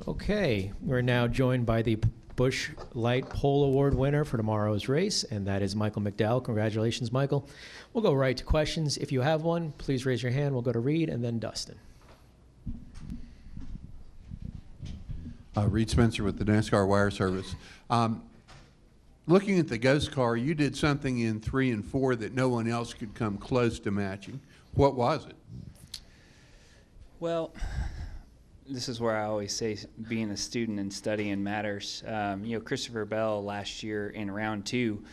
Okay, we're now joined by the Busch Light Pole Award winner for tomorrow's race, and that is Michael McDowell. Congratulations, Michael. We'll go right to questions. If you have one, please raise your hand. We'll go to Reed and then Dustin. Reed Spencer with the NASCAR Wire Service. Looking at the Ghost car, you did something in 3 and 4 that no one else could come close to matching. What was it? Well, this is where I always say being a student and studying matters. Christopher Bell last year in round 2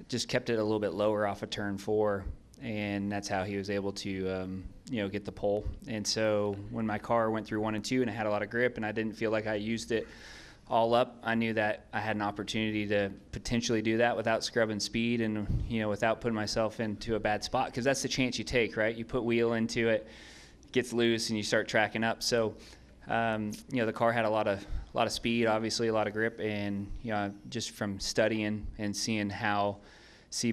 just kept it a little bit lower off of turn 4, and that's how he was able to get the pole. And so when my car went through 1 and 2 and it had a lot of grip and I didn't feel like I used it all up, I knew that I had an opportunity to potentially do that without scrubbing speed and without putting myself into a bad spot, because that's the chance you take, right? You put wheel into it, gets loose, and you start tracking up. So the car had a lot of speed, obviously a lot of grip, and just from studying and seeing how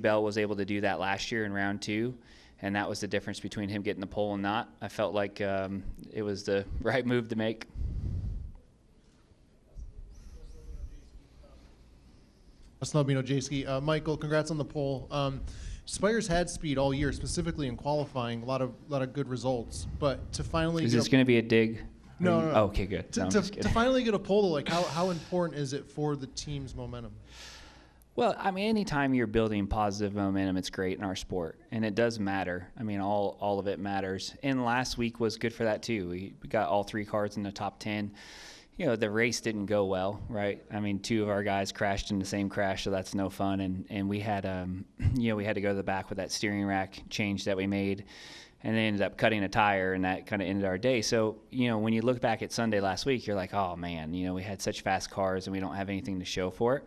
Bell was able to do that last year in round 2, and that was the difference between him getting the pole and not. I felt like it was the right move to make. Snobino Jayski. Michael, congrats on the pole. Spire's had speed all year, specifically in qualifying, a lot of good results. But to finally is this going to be a dig? No. Oh, okay, good. No, to finally get a pole, like how important is it for the team's momentum? Well, I mean, anytime you're building positive momentum, it's great in our sport, and it does matter. I mean, all of it matters. And last week was good for that too. We got all 3 cars in the top 10. The race didn't go well, right? I mean, 2 of our guys crashed in the same crash, so that's no fun. And we had, we had to go to the back with that steering rack change that we made, and they ended up cutting a tire, and that kind of ended our day. So, when you look back at Sunday last week, you're like, oh man, we had such fast cars and we don't have anything to show for it.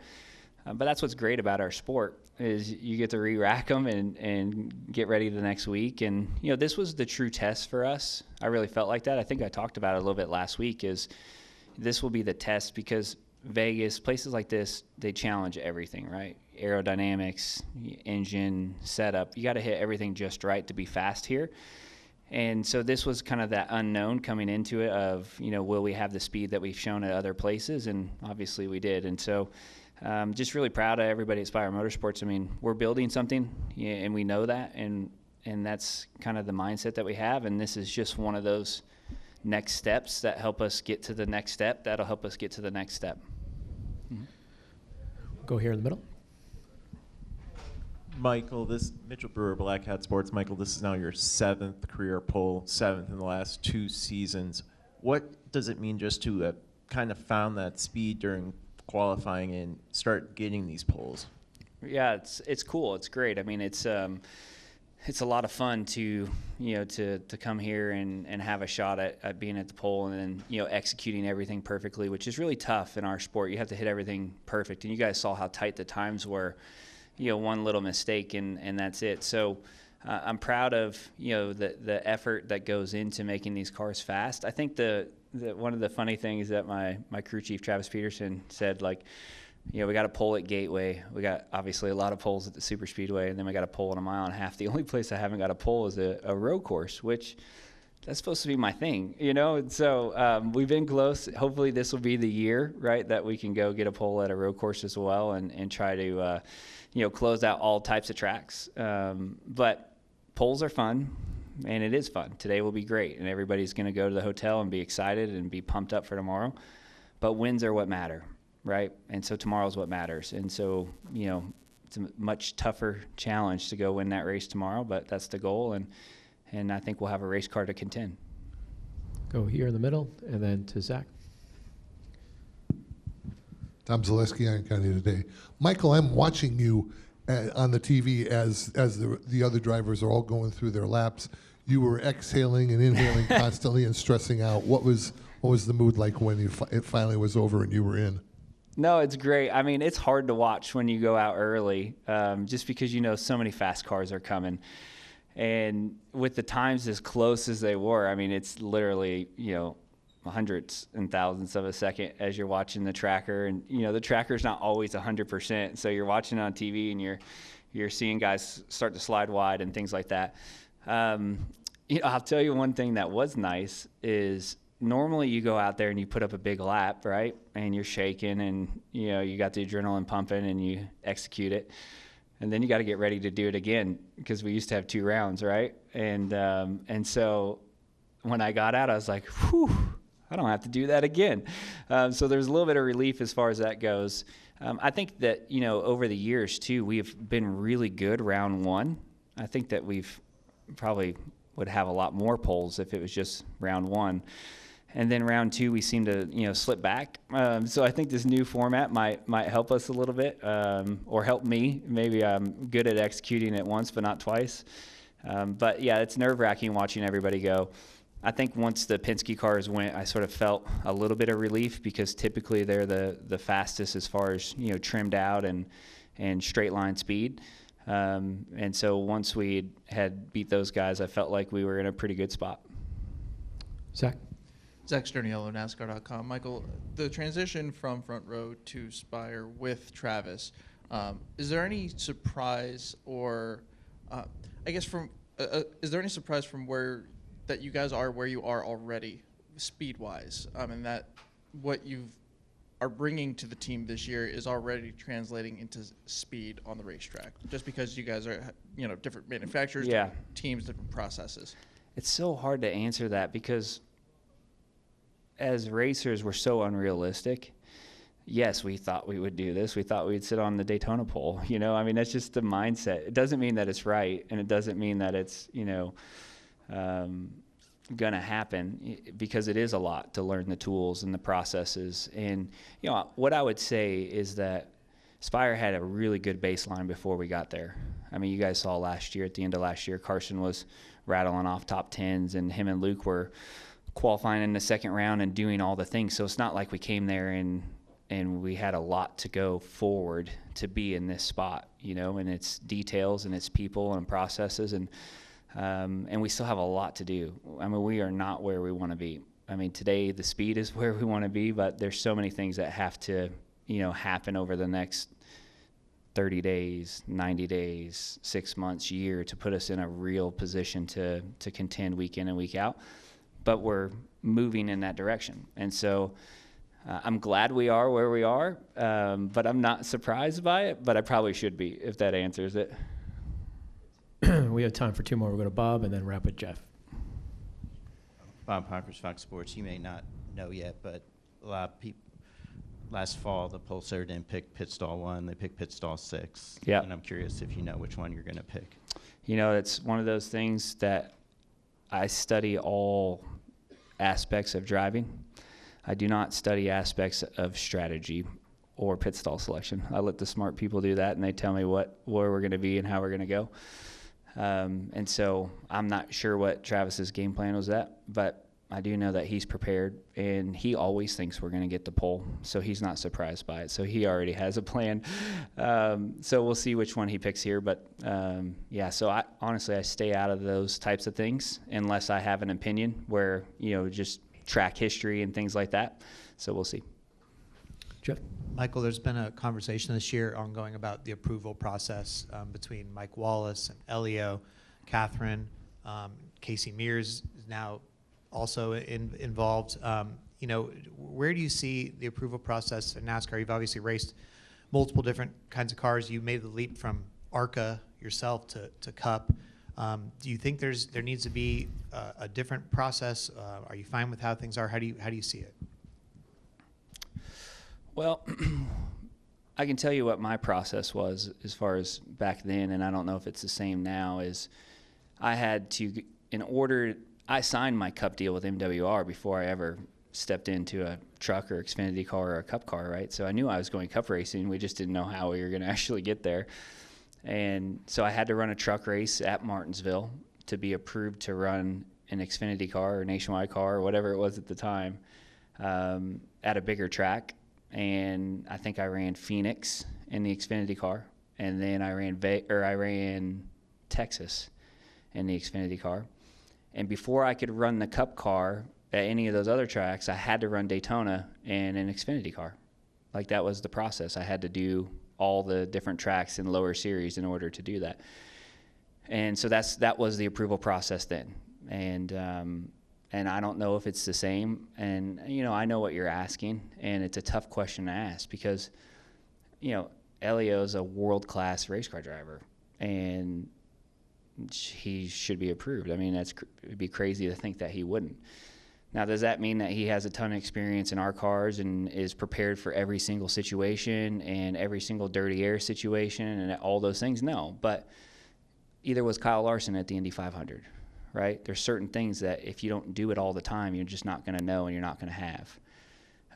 But that's what's great about our sport is you get to re-rack them and get ready the next week. And, this was the true test for us. I really felt like that. I think I talked about it a little bit last week is this will be the test because Vegas, places like this, they challenge everything, right? Aerodynamics, engine, setup. You got to hit everything just right to be fast here. And so this was kind of that unknown coming into it of, will we have the speed that we've shown at other places? And obviously we did. And so just really proud of everybody at Spire Motorsports. I mean, we're building something, and we know that, and that's kind of the mindset that we have. And this is just one of those next steps that help us get to the next step. That'll help us get to the next step. Mm-hmm. Go here in the middle. Michael, Mitchell Brewer, Black Hat Sports. Michael, this is now your 7th career pole, 7th in the last 2 seasons. What does it mean just to kind of found that speed during qualifying and start getting these poles? Yeah, it's cool. It's great. I mean, it's a lot of fun to come here and have a shot at being at the pole and then executing everything perfectly, which is really tough in our sport. You have to hit everything perfect, and you guys saw how tight the times were. One little mistake and that's it. So I'm proud of the effort that goes into making these cars fast. I think the one of the funny things that my crew chief Travis Peterson said, like, we got a pole at Gateway. We got obviously a lot of poles at the Super Speedway, and then we got a pole in a mile and a half. The only place I haven't got a pole is a road course, which that's supposed to be my thing, And so we've been close. Hopefully this will be the year, right, that we can go get a pole at a road course as well and try to, close out all types of tracks. But poles are fun, and it is fun. Today will be great, and everybody's going to go to the hotel and be excited and be pumped up for tomorrow. But wins are what matter. Right, and so tomorrow's what matters, and so it's a much tougher challenge to go win that race tomorrow, but that's the goal, and I think we'll have a race car to contend. Go here in the middle, and then to Zach. Tom Zaleski, Iron County Today. Michael, I'm watching you on the TV as the other drivers are all going through their laps. You were exhaling and inhaling constantly and stressing out. What was the mood like when it finally was over and you were in? No, it's great. I mean, it's hard to watch when you go out early, just because so many fast cars are coming. And with the times as close as they were, I mean, it's literally, hundreds and thousands of a second as you're watching the tracker. And, the tracker's not always 100%. So you're watching it on TV and you're seeing guys start to slide wide and things like that. I'll tell you one thing that was nice is normally you go out there and you put up a big lap, right? And you're shaking and, you got the adrenaline pumping and you execute it. And then you got to get ready to do it again because we used to have 2 rounds, right? And so when I got out, I was like, whew, I don't have to do that again. So there's a little bit of relief as far as that goes. I think that, over the years, too, we've been really good round 1. I think that we've probably would have a lot more poles if it was just round 1. And then round 2, we seem to, slip back. So I think this new format might help us a little bit, or help me. Maybe I'm good at executing it once, but not twice. But yeah, it's nerve-wracking watching everybody go. I think once the Penske cars went, I sort of felt a little bit of relief because typically they're the fastest as far as, trimmed out and straight line speed. And so once we had beat those guys, I felt like we were in a pretty good spot. Zach? Zach Sterniello, NASCAR.com. Michael, the transition from front row to Spire with Travis, is there any surprise or, is there any surprise from that you guys are where you are already speed-wise, and that what you are bringing to the team this year is already translating into speed on the racetrack, just because you guys are, different manufacturers, Yeah. different teams, different processes? It's so hard to answer that because as racers, we're so unrealistic. Yes, we thought we would do this. We thought we'd sit on the Daytona pole. That's just the mindset. It doesn't mean that it's right, and it doesn't mean that it's, going to happen, because it is a lot to learn the tools and the processes. And, what I would say is that Spire had a really good baseline before we got there. You guys saw last year, at the end of last year, Carson was rattling off top 10s, and him and Luke were qualifying in the second round and doing all the things. So it's not like we came there and we had a lot to go forward to be in this spot, and it's details and it's people and processes, and we still have a lot to do. We are not where we want to be. Today the speed is where we want to be, but there's so many things that have to, happen over the next 30 days, 90 days, 6 months, year, to put us in a real position to contend week in and week out. But we're moving in that direction. And so I'm glad we are where we are, but I'm not surprised by it, but I probably should be, if that answers it. We have time for 2 more. We'll go to Bob and then wrap with Jeff. Bob Hockers, Fox Sports. You may not know yet, but a lot of people last fall, the Pulsar didn't pick pit stall 1. They picked pit stall 6. Yeah. And I'm curious if you know which one you're going to pick. It's one of those things that I study all aspects of driving. I do not study aspects of strategy or pit stall selection. I let the smart people do that, and they tell me where we're going to be and how we're going to go. And so I'm not sure what Travis's game plan was at, but I do know that he's prepared, and he always thinks we're going to get the pole, so he's not surprised by it. So he already has a plan. So we'll see which one he picks here. But, so I stay out of those types of things unless I have an opinion where, just track history and things like that. So we'll see. Jeff? Michael, there's been a conversation this year ongoing about the approval process between Mike Wallace and Elio, Catherine, Casey Mears is now also involved. Where do you see the approval process in NASCAR? You've obviously raced multiple different kinds of cars. You made the leap from ARCA yourself to Cup. Do you think there needs to be a different process? Are you fine with how things are? How do you see it? Well, I can tell you what my process was as far as back then, and I don't know if it's the same now, is I had to, I signed my Cup deal with MWR before I ever stepped into a truck or Xfinity car or a Cup car, right? So I knew I was going Cup racing. We just didn't know how we were going to actually get there. And so I had to run a truck race at Martinsville to be approved to run an Xfinity car or Nationwide car or whatever it was at the time at a bigger track. And I think I ran Phoenix in the Xfinity car, and then I ran Texas in the Xfinity car. And before I could run the Cup car at any of those other tracks, I had to run Daytona in an Xfinity car. Like, that was the process. I had to do all the different tracks in lower series in order to do that. And so that was the approval process then. And And I don't know if it's the same. And, I know what you're asking, and it's a tough question to ask because, Elio's a world-class race car driver, and he should be approved. I mean, it'd be crazy to think that he wouldn't. Now, does that mean that he has a ton of experience in our cars and is prepared for every single situation and every single dirty air situation and all those things? No, but either was Kyle Larson at the Indy 500, right? There's certain things that if you don't do it all the time, you're just not going to know and you're not going to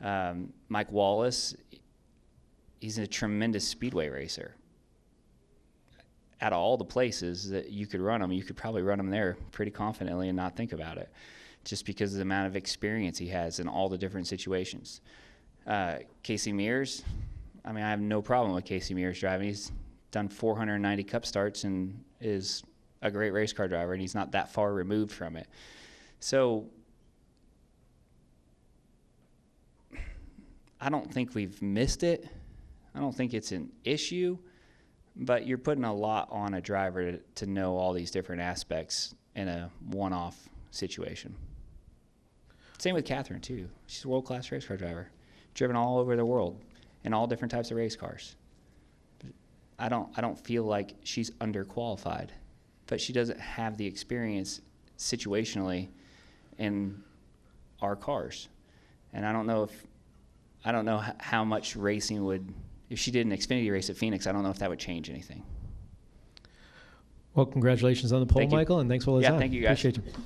have. Mike Wallace, he's a tremendous speedway racer. Out of all the places that you could run him, you could probably run him there pretty confidently and not think about it, just because of the amount of experience he has in all the different situations. Casey Mears, I mean, I have no problem with Casey Mears driving. He's done 490 Cup starts and is a great race car driver, and he's not that far removed from it. So I don't think we've missed it. I don't think it's an issue, but you're putting a lot on a driver to know all these different aspects in a one-off situation. Same with Catherine, too. She's a world-class race car driver, driven all over the world in all different types of race cars. I don't feel like she's underqualified, but she doesn't have the experience situationally in our cars. And I don't know how much racing would, if she did an Xfinity race at Phoenix, I don't know if that would change anything. Well, congratulations on the pole, Thank you. Michael, and thanks for all the Yeah, time. thank you, guys. Appreciate you.